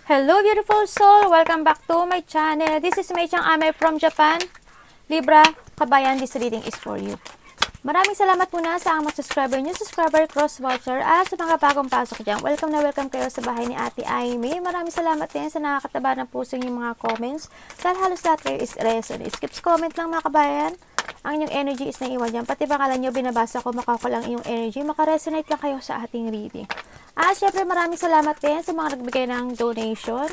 Hello beautiful soul! Welcome back to my channel. This is Mei Chang Ame from Japan. Libra, kabayan, this reading is for you. Maraming salamat muna sa mga subscriber nyo, subscriber, cross-watcher, at sa mga bagong pasok dyan. Welcome na welcome kayo sa bahay ni Ate Aimee. Maraming salamat din sa nakakataba ng puso yung mga comments. Dahil halos lahat kayo is resonate. Skips comment lang mga kabayan. Ang inyong energy is naiwan dyan. Pati pangalan nyo, binabasa ko, makakulang iyong energy. Makaresonate lang kayo sa ating reading. At syempre maraming salamat din sa mga nagbigay ng donation.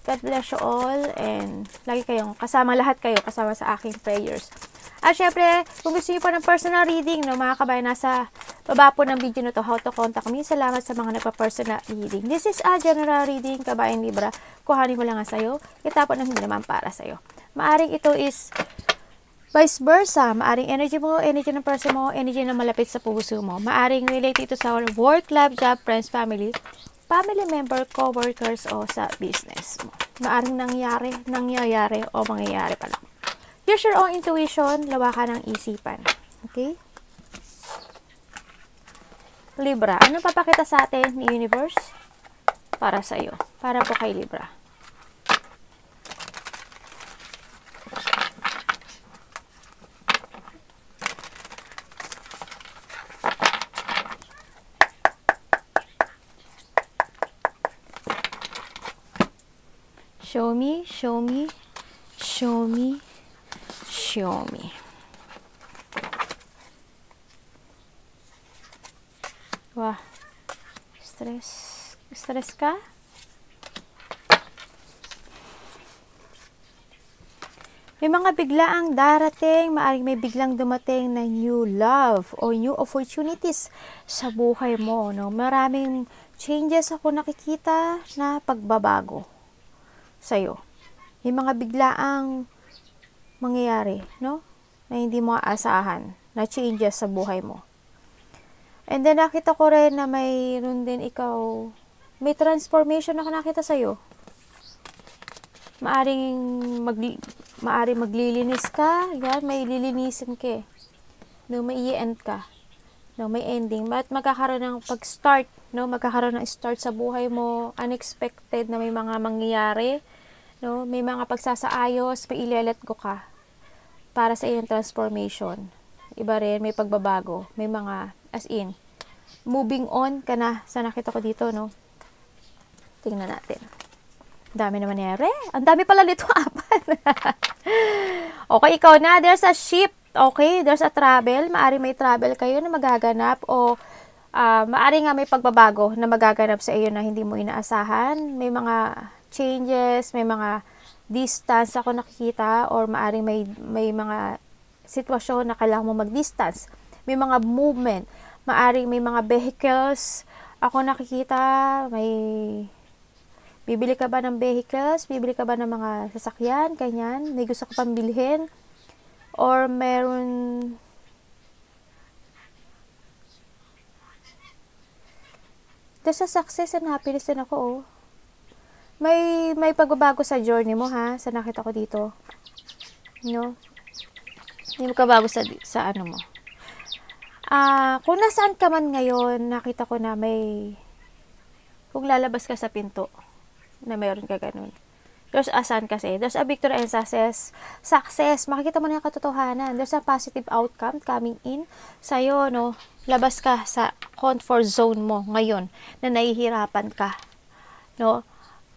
God bless you all. And lagi kayong kasama, lahat kayo kasama sa aking prayers. At syempre, kung gusto niyo po ng personal reading, no, mga kabayan, nasa baba po ng video na to, how to contact me. Salamat sa mga nagpa-personal reading. This is a general reading, kabayan Libra. Kuhanin mo lang nga sa'yo. Itapon na hindi naman para sa'yo. Maaring ito is vice versa. Maaring energy mo, energy ng person mo, energy na malapit sa puso mo. Maaring relate ito sa work, love, job, friends, family, family member, co-workers, o sa business mo. Maaring nangyayari o mangyayari pa lang. Use your own intuition, lawakan ng isipan. Okay? Libra, anong papakita sa atin ni Universe? Para sa iyo. Para po kay Libra. Show me, show me, show me, show me. Wah, stress ka? May mga biglaang darating, maaring may biglang dumating na new love o new opportunities sa buhay mo, no? Maraming changes ako nakikita na pagbabago sa'yo. May mga biglaang mangyayari, no? Na hindi mo aasahan, na changes sa buhay mo. And then, nakita ko rin na mayroon din ikaw, may transformation na nakita sa'yo. Maaring maglilinis ka, yan, may lilinisin ka. No, may i-end ka. No, may ending. At magkakaroon ng pag-start, no? Magkakaroon ng start sa buhay mo, unexpected na may mga mangyayari. No, may mga pagsasaayos, may i-let go ka para sa iyong transformation. Iba rin, may pagbabago, may mga, as in, moving on ka na sa nakita ko dito, no? Tingnan natin. Dami naman nangyari. Ang dami pala nito, apat. Okay, ikaw na. There's a ship. Okay, there's a travel. Maari may travel kayo na magaganap o maari nga may pagbabago na magaganap sa iyo na hindi mo inaasahan. May mga changes, may mga distance ako nakikita or maaring may mga sitwasyon na kailangan mo mag-distance. May mga movement, maaring may mga vehicles ako nakikita, may bibili ka ba ng vehicles, bibili ka ba ng mga sasakyan, kanyan, may gusto ka pang bilhin or meron there's a success and happiness din ako, oh. May pagbabago sa journey mo, ha, sa nakita ko dito, no? May pagbabago sa ano mo. Kung nasaan ka man ngayon, nakita ko na kung lalabas ka sa pinto na mayroon ka ganun, there's a sun kasi, there's a victory and success, makikita mo na yung katotohanan, there's a positive outcome coming in sa'yo, no? Labas ka sa comfort zone mo ngayon na nahihirapan ka, no?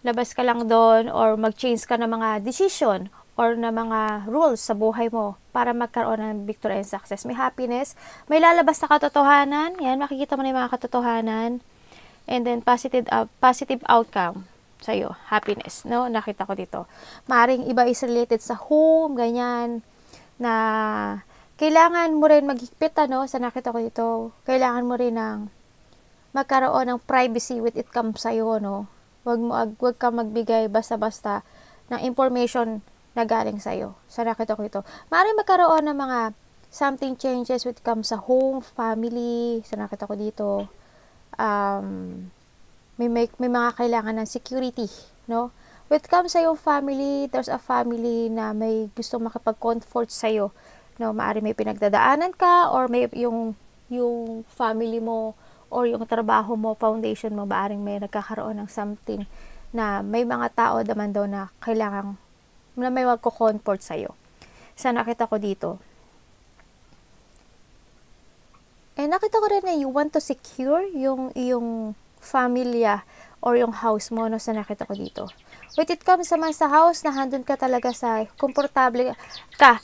Labas ka lang doon or mag-change ka ng mga decision or na mga rules sa buhay mo para magkaroon ng victory and success. May happiness, may lalabas na katotohanan, yan, makikita mo na yung mga katotohanan, and then positive outcome sa'yo, happiness, no? Nakita ko dito. Maaring iba is related sa home, ganyan, na kailangan mo rin maghigpit, ano, sa nakita ko dito, kailangan mo rin ng magkaroon ng privacy with it comes sa'yo, no? Wag kang magbigay basta-basta ng information na galing sa'yo. Sa nakita ko ito. Maaaring magkaroon ng mga something changes when it comes sa home, family. Sa nakita ko dito. May mga kailangan ng security, no? When it comes sa iyong family, there's a family na may gusto makapag-comfort sa'yo. No? Maaaring may pinagdadaanan ka or may yung family mo or yung trabaho mo, foundation mo, maaaring may nagkakaroon ng something na may mga tao naman daw na kailangan na may magko-comfort sa'yo. Sa nakita ko dito. Nakita ko rin na you want to secure yung iyong familia or yung house mo, no, sa nakita ko dito. When it comes naman sa house, nandun ka talaga sa komportable ka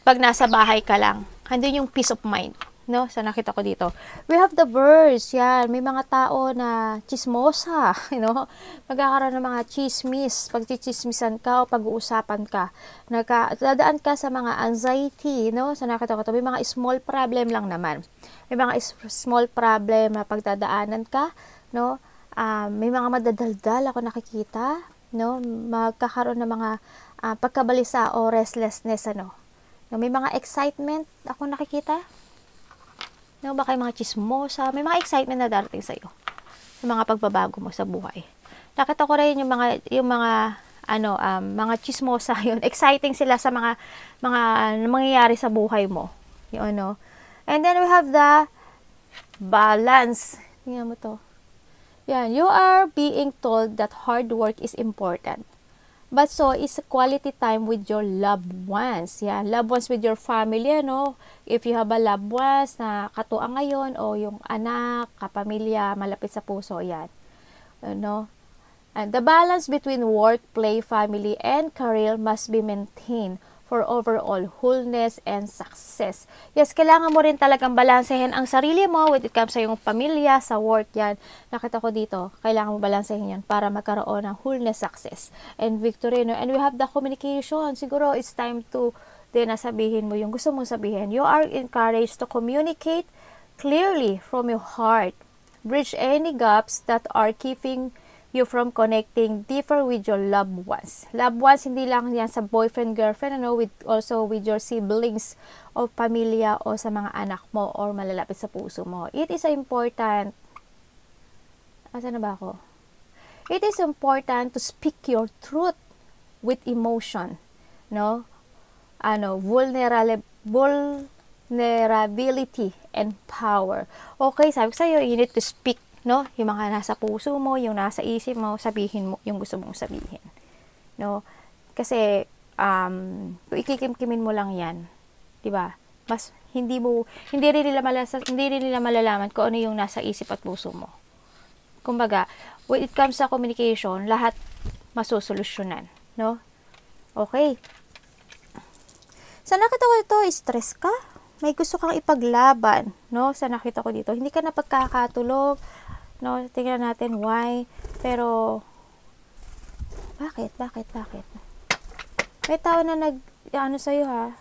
pag nasa bahay ka lang. Andun yung peace of mind, no, sa nakita ko dito. We have the birds, yan. May mga tao na chismosa, you know, magkakaroon ng mga chismis, pagchichismisan ka o pag-uusapan ka. Dadaan ka sa mga anxiety, no, sa nakita ko to. May mga small problem lang naman. May mga small problem na pagdadaanan ka, no, may mga madadaldal ako nakikita, no, magkakaroon ng mga pagkabalisa o restlessness, ano, no, may mga excitement ako nakikita, no, baka yung mga chismosa, may mga excitement na darating sa iyo, yung mga pagbabago mo sa buhay. Nakita ko rin yung mga mga chismosa yun, exciting sila sa mga mangyayari sa buhay mo, yun, no. And then we have the balance. Tingnan mo to. Yan, you are being told that hard work is important. But so is quality time with your loved ones. Yan, loved ones with your family, no? If you have a loved ones na katuang ngayon o yung anak, kapamilya, malapit sa puso, yan. No? And the balance between work, play, family, and career must be maintained for overall wholeness and success. Yes, kailangan mo rin talagang balansehin ang sarili mo when it comes sa iyong pamilya, sa work, yan. Nakita ko dito, kailangan mo balansehin yan para magkaroon ng wholeness, success, and victory. No? And we have the communication. Siguro, it's time to din na sabihin mo yung gusto mong sabihin. You are encouraged to communicate clearly from your heart. Bridge any gaps that are keeping you from connecting deeper with your loved ones. Loved ones, hindi lang yan sa boyfriend, girlfriend, also with your siblings o pamilya o sa mga anak mo or malalapit sa puso mo. It is important. Asan na ba ako? It is important to speak your truth with emotion. No? Vulnerability and power. Okay, sabi ko sa'yo, you need to speak, no, yung mga nasa puso mo, yung nasa isip mo, sabihin mo yung gusto mong sabihin, no, kasi kung ikikimkimin mo lang yan, di ba, mas hindi rin nila malalaman kung ano yung nasa isip at puso mo. Kumbaga, when it comes sa communication, lahat masusolusyonan, no. Okay, sa nakita ko ito, stress ka, may gusto kang ipaglaban, no, sa nakita ko dito, hindi ka na pagkakatulog, no, tingnan natin why, pero bakit? May tao na sa'yo, ha,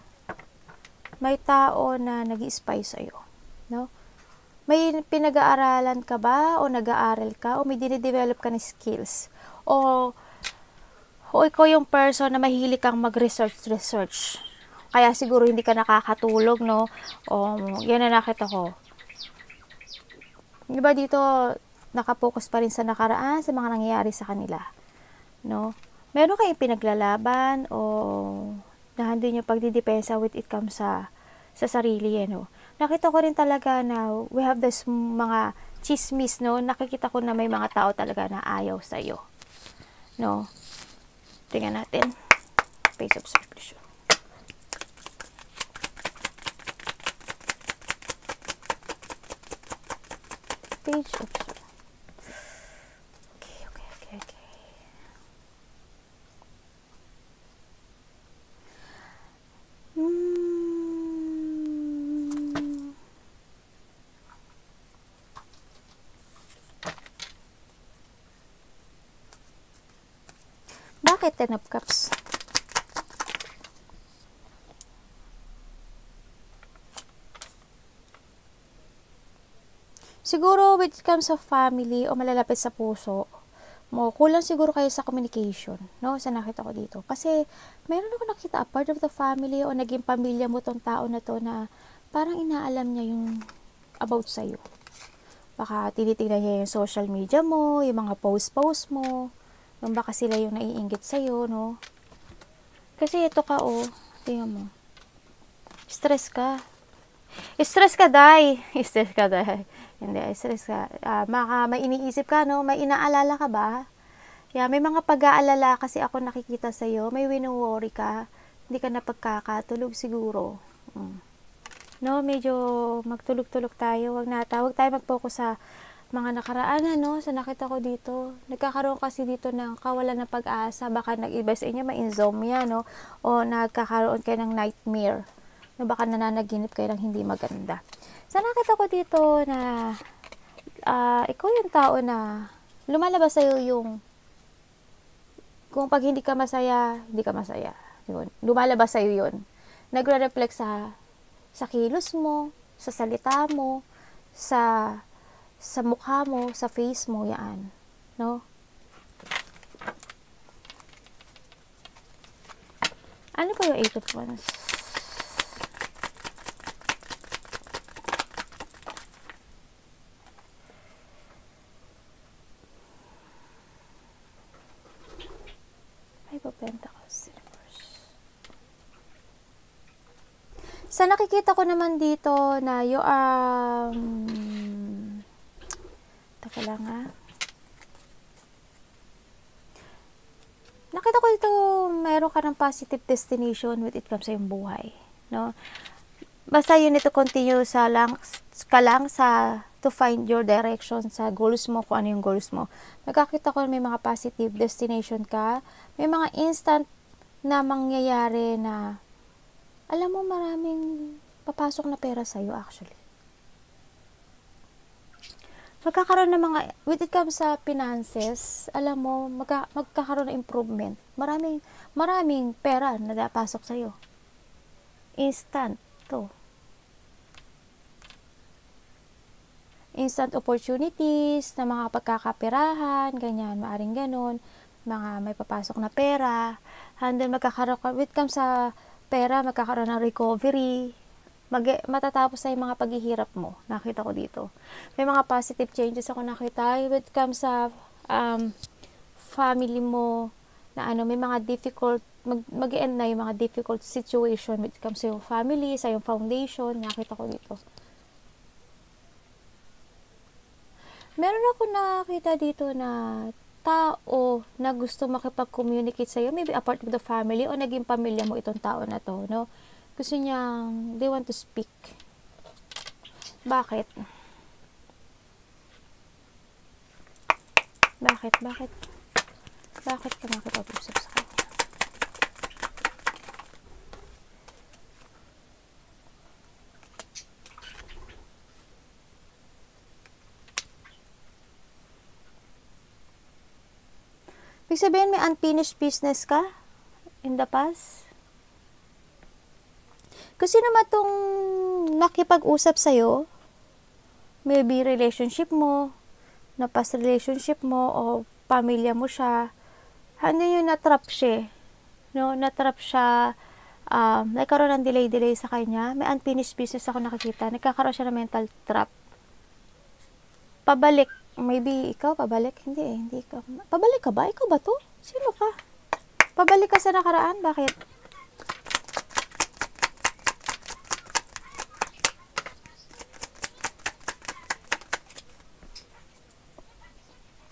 may tao na nag-i-spy sa'yo, no, may pinag-aaralan ka ba, o nag-aaral ka, o may dinidevelop ka ng skills, o ikaw yung person na mahilig kang mag-research, kaya siguro hindi ka nakakatulog, no, o yan na nakita ko. Diba dito, nakapokus pa rin sa nakaraan, sa mga nangyayari sa kanila, no? Meron kayong pinaglalaban, o nahandun yung pagdidepensa with it comes sa sarili, no? Nakita ko rin talaga na we have this mga chismis, no? Nakikita ko na may mga tao talaga na ayaw sa'yo, no? Tingnan natin. Page of subscription. Page of okay. Bakit 10 of Cups? Siguro when it comes sa family o malalapit sa puso mo, kulang siguro kayo sa communication, no? Sa nakita ko dito. Kasi meron ako nakita a part of the family o naging pamilya mo tong tao na to na parang inaalam niya yung about sa'yo. Baka tinitingnan niya yung social media mo, yung mga post mo, yung baka sila yung naiinggit sa'yo, no? Kasi ito ka, tingnan mo. Stress ka, Day. Hindi, stress ka. May iniisip ka, no? May inaalala ka ba? Kaya may mga pag-aalala kasi ako nakikita sa'yo. May wino-worry ka. Hindi ka na pagkakatulog siguro. No, medyo magtulog-tulog tayo. Huwag tayo mag-focus sa mga nakaraan, no? Sa nakita ko dito. Nagkakaroon kasi dito ng kawalan ng pag-asa. Baka nag-iba sa inyo, may insomnia, no? O nagkakaroon kayo ng nightmare. No, baka nananaginip kayo ng hindi maganda. Sa nakita ko dito na ikaw yung tao na lumalabas sa'yo yung kung pag hindi ka masaya, hindi ka masaya. Yun. Lumalabas sa'yo yun. Nagre-reflect sa kilos mo, sa salita mo, sa mukha mo, sa face mo, yan. No? Ano ba yung 8 of Wands? Pentacles. Sa nakikita ko naman dito na you taka lang nakita ko dito mayroon ka ng positive destination when it comes sa iyong buhay, no? Basta you need to continue ka lang to find your direction sa goals mo, kung ano yung goals mo. Nakakita ko may mga positive destination ka, may mga instant na mangyayari na alam mo maraming papasok na pera sa'yo actually. Magkakaroon ng mga, when it comes sa finances, alam mo, magkakaroon ng improvement. Maraming pera na napasok sa'yo. Instant to. Instant opportunities na mga pagkakaperahan, ganyan, maaring ganun, mga may papasok na pera, and then magkakaroon, when it comes sa pera, magkakaroon ng recovery, matatapos na yung mga paghihirap mo, nakita ko dito. May mga positive changes ako nakita, when it comes sa family mo, na may mga difficult, mag-end na yung mga difficult situation when it comes sa yung family, sa yung foundation, nakita ko dito. Meron ako nakita dito na tao na gusto makipag-communicate sa'yo, maybe a part of the family o naging pamilya mo itong tao na to, no? Gusto niyang, they want to speak. Bakit? Bakit ka makipag-usap sa kanya? Ibig sabihin, may unfinished business ka in the past? Kasi naman itong nakipag-usap sa'yo, maybe relationship mo, na past relationship mo, o pamilya mo siya, ano yung natrap siya, no? Natrap siya, nagkaroon ng delay sa kanya, may unfinished business ako nakikita, nagkakaroon siya ng mental trap. Pabalik, maybe ikaw, pabalik? Hindi ka. Pabalik ka ba? Ikaw ba to? Sino ka? Pabalik ka sa nakaraan? Bakit?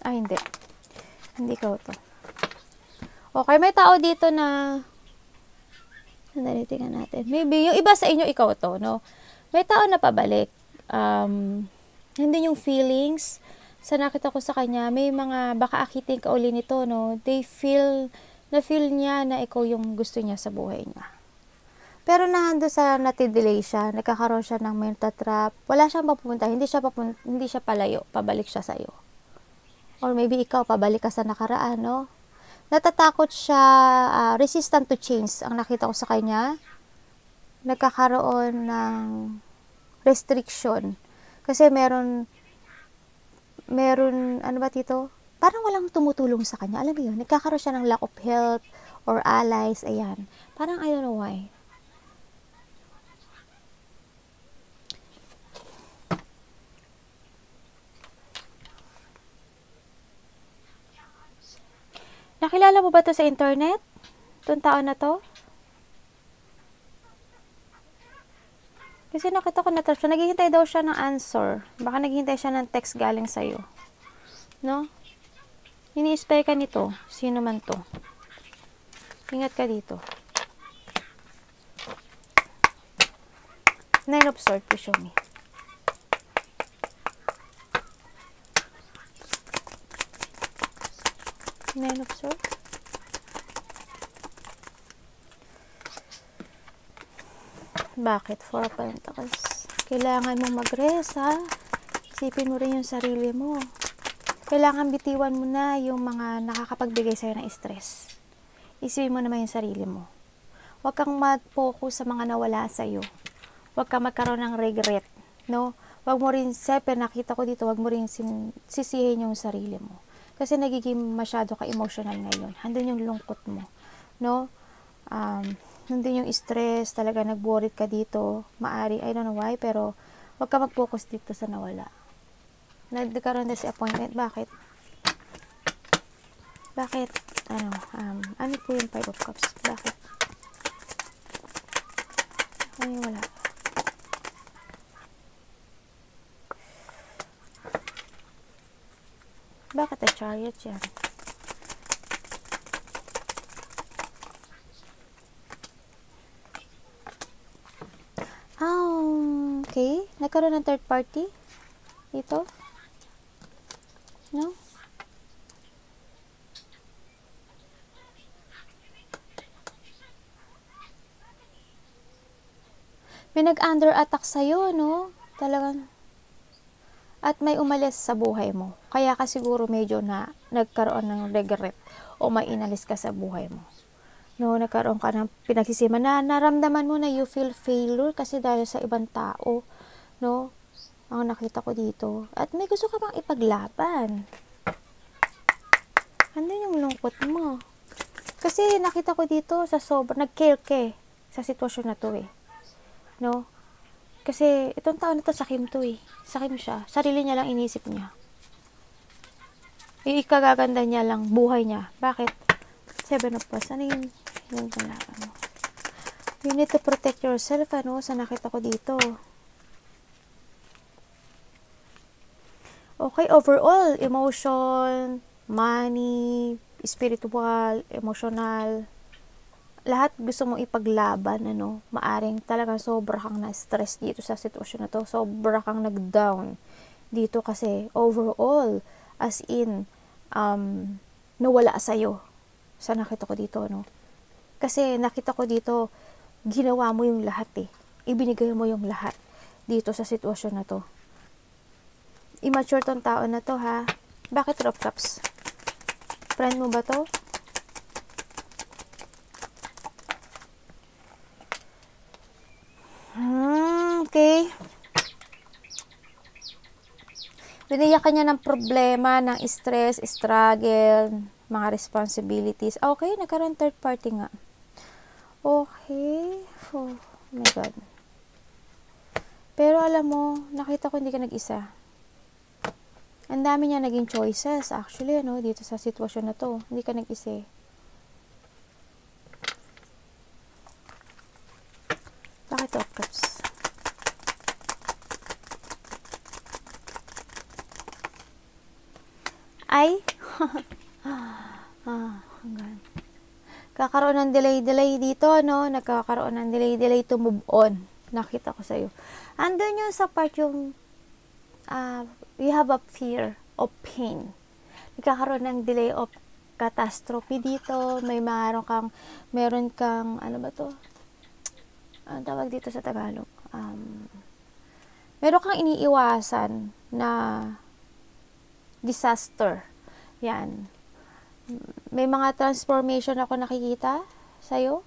Hindi. Hindi ikaw to. Okay, may tao dito na tingnan natin. Maybe, yung iba sa inyo, ikaw to, no? May tao na pabalik. Hindi yung feelings. Sa nakita ko sa kanya, may mga, baka akitin ka uli nito, no? Na-feel niya na ikaw yung gusto niya sa buhay niya. Pero nahando sa natidelay siya, nagkakaroon siya ng mental trap, wala siyang papunta, hindi siya palayo, pabalik siya sa'yo. Or maybe ikaw, pabalik ka sa nakaraan, no? Natatakot siya, resistant to change, ang nakita ko sa kanya. Nagkakaroon ng restriction. Kasi meron, ano ba dito? Parang walang tumutulong sa kanya. Alam mo yun, nagkakaroon siya ng lack of help or allies, ayan. Parang I don't know why. Nakilala mo ba to sa internet? Itong tao na to? Kasi nakita ko na-trap siya. Naghihintay daw siya ng answer. Baka naghihintay siya ng text galing sa'yo. No? Ini-spy ka nito. Sino man to. Ingat ka dito. Nine of Swords, please show me. Nine of Swords. Bakit? Four of Pentacles. Kailangan mo mag-rest, ha? Isipin mo rin yung sarili mo. Kailangan bitiwan mo na yung mga nakakapagbigay sa'yo ng stress. Isipin mo naman yung sarili mo. Huwag kang mag-focus sa mga nawala sa'yo. Huwag kang magkaroon ng regret, no? Huwag mo rin, sepe, nakita ko dito, huwag mo rin sisihin yung sarili mo. Kasi nagiging masyado ka emotional ngayon. Handun yung lungkot mo, no? Nandun yung stress, talaga nag-worried ka dito. Maari, I don't know why, pero huwag ka mag-focus dito sa nawala. Nagkaroon na si appointment. Bakit? Bakit? Ano po yung Five of Cups? Bakit? Ano yung wala? Bakit a Chariot yan? Okay. Nagkaroon ng third party? Dito? No? May nag-under attack sa'yo, no? Talagang. At may umalis sa buhay mo. Kaya ka siguro medyo nagkaroon ng regret o may inalis ka sa buhay mo. No, nagkaroon ka ng pinagsisima na naramdaman mo na you feel failure kasi dahil sa ibang tao, no? Ang nakita ko dito. At may gusto ka bang ipaglaban. Ano yung lungkot mo? Kasi nakita ko dito sa nag-care ka sa sitwasyon na to eh. No? Kasi itong tao na to sakim to eh. Sakim siya. Sarili niya lang inisip niya. Ikagaganda niya lang buhay niya. Bakit? Seven of Cups. Ano yung kalaban mo? You need to protect yourself, ano? Sa nakita ko dito. Okay, overall, emotion, money, spiritual, emotional, lahat gusto mong ipaglaban, ano? Maaring talagang sobra kang na-stress dito sa sitwasyon na to. Sobra kang nag-down dito kasi overall, as in, nawala sa'yo. Sa nakita ko dito, no? Kasi nakita ko dito, ginawa mo yung lahat eh. Ibinigay mo yung lahat dito sa sitwasyon na to. Immature tong tao na to, ha? Bakit Three of Cups? Friend mo ba to? Okay. Biniyak niya ng problema, ng stress, struggle, mga responsibilities. Okay, nagkaroon third party nga. Okay. Oh my God. Pero alam mo, nakita ko hindi ka nag-isa. Ang dami niya naging choices, actually, ano, dito sa sitwasyon na to. Hindi ka nag-isa. Bakit Two of Cups? Ay? Hanggang. Kakaroon ng delay dito, no? Nagkakaroon ng delay to move on. Nakita ko sa'yo. Andun yung sa part yung you have a fear of pain. Nagkakaroon ng delay of catastrophe dito. Meron kang, ano ba to? Ang tawag dito sa Tagalog? Meron kang iniiwasan na disaster. Yan. May mga transformation ako nakikita sa'yo.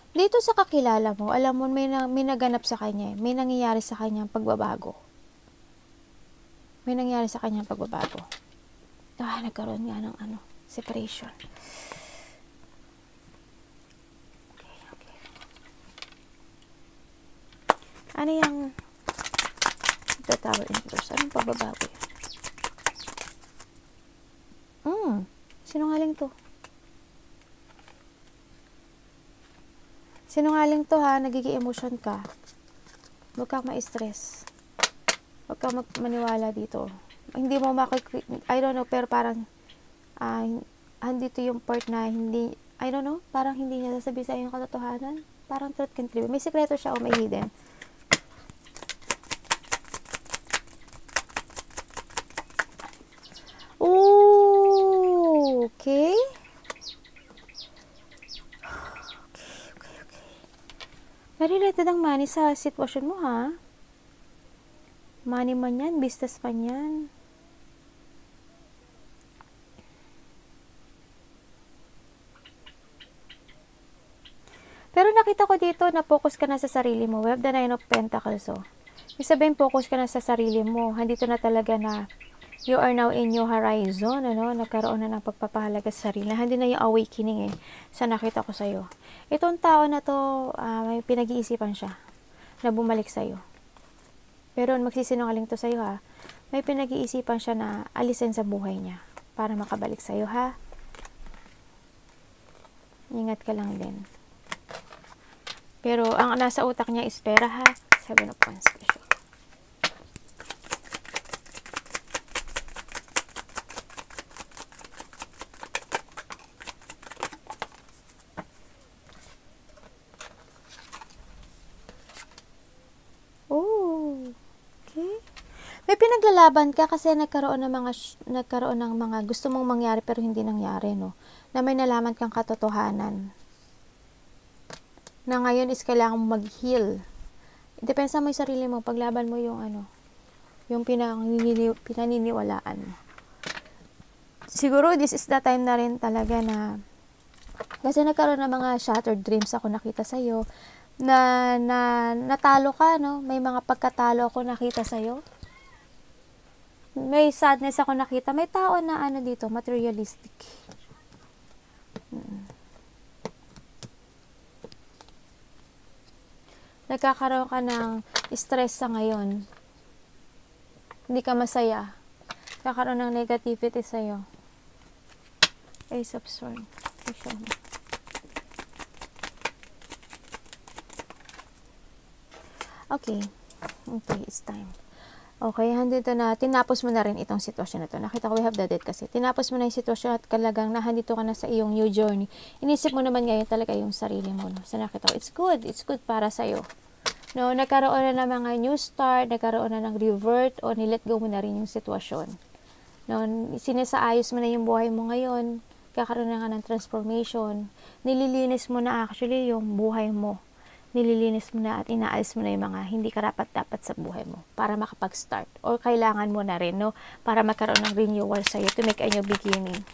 Dito sa kakilala mo, alam mo, may naganap sa kanya. May nangyayari sa kanyang pagbabago. May nangyayari sa kanyang pagbabago. Nagkaroon nga ng separation. Okay. Ano yung the Tower Inverse? Anong pagbabago yan? Sinungaling to. Sinungaling to, ha. Nagiging emotion ka. Huwag kang ma-stress. Huwag kang maniwala dito. Hindi mo I don't know, pero parang, andito yung part na hindi, I don't know, parang hindi niya sasabihin sa yung katotohanan. Parang truth can trivial. May sekreto siya o may hidden. Oh, okay. Okay. Related ang money sa sitwasyon mo, ha? Money man yan, business man yan. Pero nakita ko dito na focus ka na sa sarili mo. We have the 9 of Pentacles, oh. Ibig sabihin, focus ka na sa sarili mo. Andito na talaga na you are now in your horizon, ano? Nagkaroon na ng pagpapahalaga sa sarili. Hindi na yung awakening, eh. Sa nakita ko sa'yo. Itong tao na to, may pinag-iisipan siya na bumalik sa'yo. Pero magsisinungaling to sa'yo, ha. May pinag-iisipan siya na alisin sa buhay niya para makabalik sa'yo, ha. Ingat ka lang din. Pero ang nasa utak niya is pera, ha. 7 of Wands. Oh, okay. May pinaglalaban ka kasi nagkaroon ng mga gusto mong mangyari pero hindi nangyari, no. Na may nalaman kang katotohanan. Na ngayon is kailangan mo mag-heal. Depensa mo yung sarili mo, paglaban mo yung yung pinaniniwalaan mo. Siguro this is the time na rin talaga na kasi nagkaroon ng mga shattered dreams ako nakita sa'yo na natalo ka, no? May mga pagkatalo ako nakita sa'yo. May sadness ako nakita. May tao na dito, materialistic. Nagkakaroon ka ng stress sa ngayon. Hindi ka masaya. Nagkakaroon ng negativity sa'yo. Ace of Swords. Okay. Okay, it's time. Okay, handito na. Tinapos mo na rin itong sitwasyon na to. Nakita ko we have the dead kasi. Tinapos mo na yung sitwasyon at talagang nahandito ka na sa iyong new journey. Inisip mo naman ngayon talaga yung sarili mo. No? So nakita ko, it's good. It's good para sa'yo. No, nagkaroon na ng mga new start, nagkaroon na ng revert, o nilet go mo na rin yung sitwasyon. No, sinasaayos mo na yung buhay mo ngayon. Kakaroon na nga ng transformation. Nililinis mo na actually yung buhay mo. Nililinis mo na at inaalis mo na yung mga hindi karapat-dapat sa buhay mo para makapag-start. Or kailangan mo na rin, no? Para magkaroon ng renewal sa'yo to make a new beginning.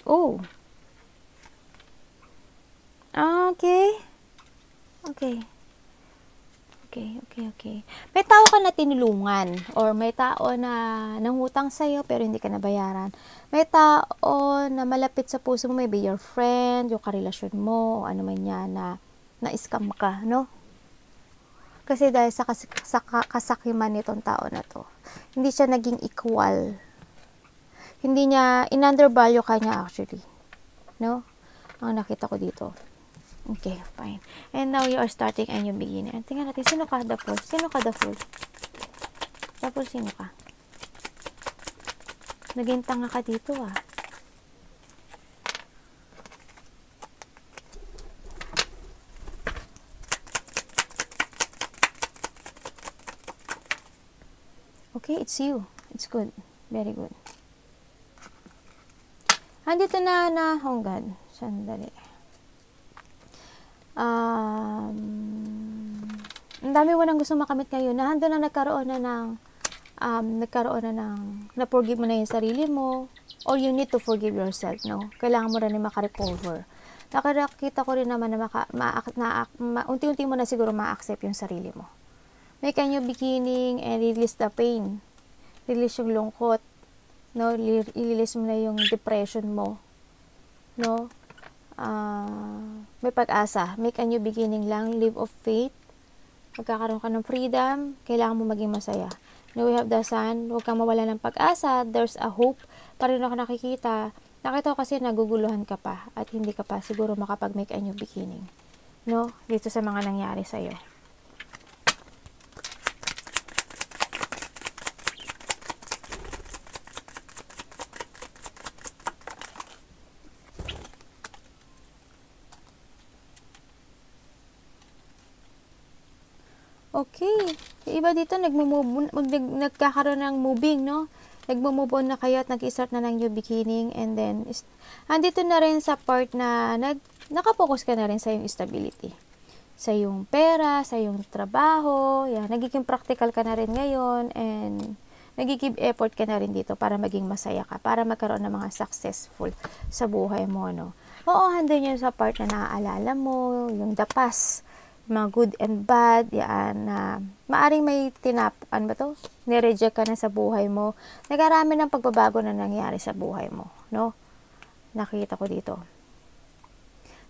Oh. Okay. Okay. Okay. May tao ka na tinulungan or may tao na nangutang sa'yo pero hindi ka nabayaran. May tao na malapit sa puso mo, maybe your friend, yung karelasyon mo, o ano man yan na-scam ka, no? Kasi dahil sa kasakiman nitong tao na to, hindi siya naging equal. Hindi niya, in-undervalue ka niya actually. No? Ang nakita ko dito. Okay, fine. And now you are starting a new beginning. Tingnan natin, sino ka the Fool? Sino ka the Fool? The Fool, sino ka? Naging tanga ka dito, ah. Okay, it's you. It's good. Very good. Andito na, oh God, sandali. Ang dami mo nang gusto makamit ngayon. Nahando na nagkaroon na na-forgive mo na yung sarili mo, or you need to forgive yourself, no? Kailangan mo rin na makarecover. Nakakita ko rin naman na unti-unti mo na siguro ma-accept yung sarili mo. Make a new beginning and release the pain. Release yung lungkot. No, i-release mo na yung depression mo, no? May pag-asa, make a new beginning lang, live of faith, magkakaroon ka ng freedom, kailangan mo maging masaya. Now we have the sun, huwag kang mawala ng pag-asa, there's a hope, parin ako nakikita. Nakita ko kasi naguguluhan ka pa at hindi ka pa siguro makapag-make a new beginning. No? Dito sa mga nangyari sa'yo. Okay. Yung iba dito, nagkakaroon ng moving, no? Nagmo-move on na kayo at nag-start na ng new beginning. And then, andito na rin sa part na nakapokus ka na rin sa yung stability. Sa yung pera, sa yung trabaho. Yan, nagiging practical ka na rin ngayon. And nagiging effort ka na rin dito para maging masaya ka. Para magkaroon ng mga successful sa buhay mo, no? Oo, handun yun sa part na naaalala mo, yung the past, mga good and bad, yan, na maaring may nireject ka na sa buhay mo. Nagarami ng pagbabago na nangyari sa buhay mo, no? Nakita ko dito.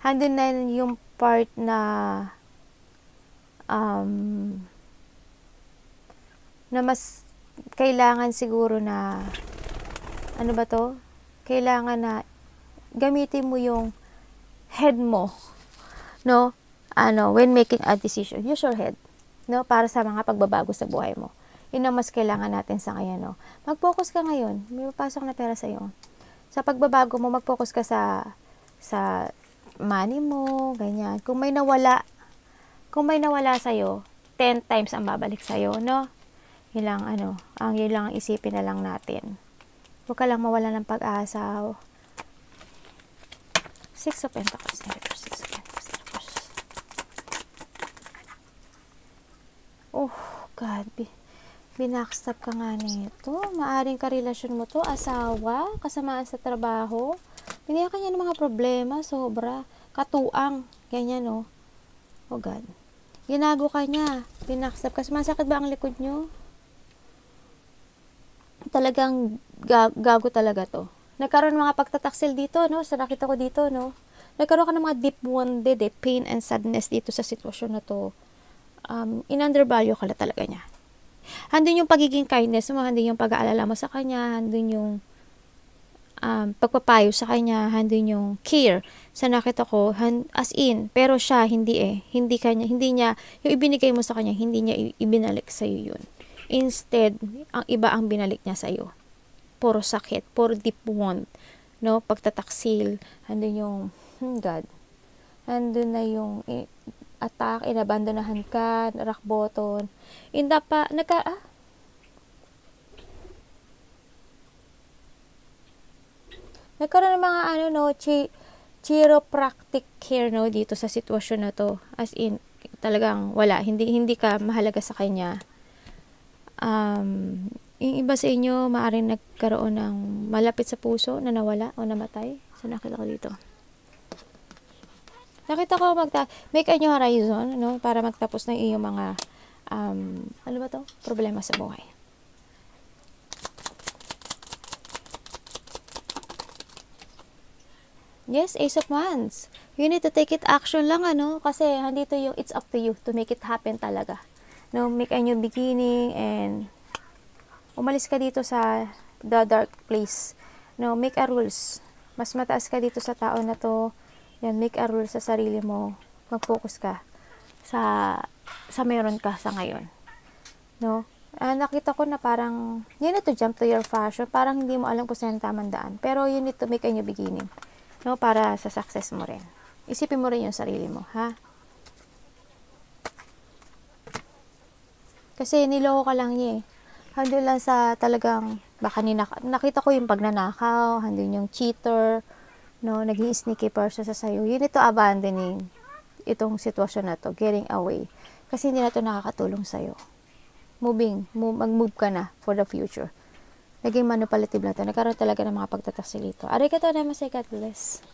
Handun na yung part na na mas kailangan siguro na kailangan na gamitin mo yung head mo, no? When making a decision, use your head, no? Para sa mga pagbabago sa buhay mo. Yun ang mas kailangan natin sa ngayon, no? Mag-focus ka ngayon. May papasok na pera sa'yo. Sa pagbabago mo, mag-focus ka sa money mo, ganyan. Kung may nawala sa'yo, 10 times ang babalik sa'yo, no? Yun lang ang isipin na lang natin. Huwag ka lang mawala ng pag-asa. 6 of Pentacles, 6 of Pentacles. Oh, God. Binackstab ka nga nito. Maaring karelasyon mo to, asawa, kasamaan sa trabaho. Binigyan ka niya ng mga problema, sobra. Katuang. Ganyan, no? Oh, God. Ginago ka niya. Binackstab ka. Masakit ba ang likod nyo? Talagang gago talaga to. Nagkaroon ng mga pagtataksil dito, no? Sa nakita ko dito, no? Nagkaroon ka ng mga deep wounded, pain and sadness dito sa sitwasyon na to. In-undervalue ka na talaga niya. Handun yung pagiging kindness mo, handun yung pag-aalala mo sa kanya, handun yung pagpapayo sa kanya, handun yung care. Sa nakita ko, as in, pero siya, hindi niya, yung ibinigay mo sa kanya, hindi niya ibinalik sa'yo yun. Instead, ang iba ang binalik niya sa'yo. Puro sakit, puro deep wound, no? Pagtataksil, handun yung, God, handun na yung attack, inabandonahan ka, rock bottom. Nagkaroon ng mga chiropractic care, no, dito sa sitwasyon na to. As in, talagang wala, hindi ka mahalaga sa kanya. Yung iba sa inyo, maaaring nagkaroon ng malapit sa puso na nawala o namatay. So, nakita ko dito. Nakita ko make a new horizon, no? Para magtapos ng iyong mga problema sa buhay. Yes, Ace of Wands. You need to take it action lang, kasi handito yung it's up to you to make it happen talaga. No, make a new beginning and umalis ka dito sa the dark place. No, make a rules. Mas mataas ka dito sa tao na to. Yan, make a rule sa sarili mo. Mag-focus ka sa meron ka sa ngayon. No? Nakita ko na parang, you need to jump to your fashion. Parang hindi mo alam kung saan tamang daan. Pero you need to make a new beginning. No? Para sa success mo rin. Isipin mo rin yung sarili mo, ha? Kasi niloko ka lang niya eh. Handun lang sa talagang, baka nakita ko yung pagnanakaw, handun yung cheater, no, naging sneaky person sa sayo. You need to abandoning itong sitwasyon na to, getting away. Kasi hindi na to nakakatulong sa'yo. Mag-move ka na for the future. Naging manipulative na to. Nagkaroon talaga ng mga pagtataksil ito. Arigatou gozaimasu, God bless.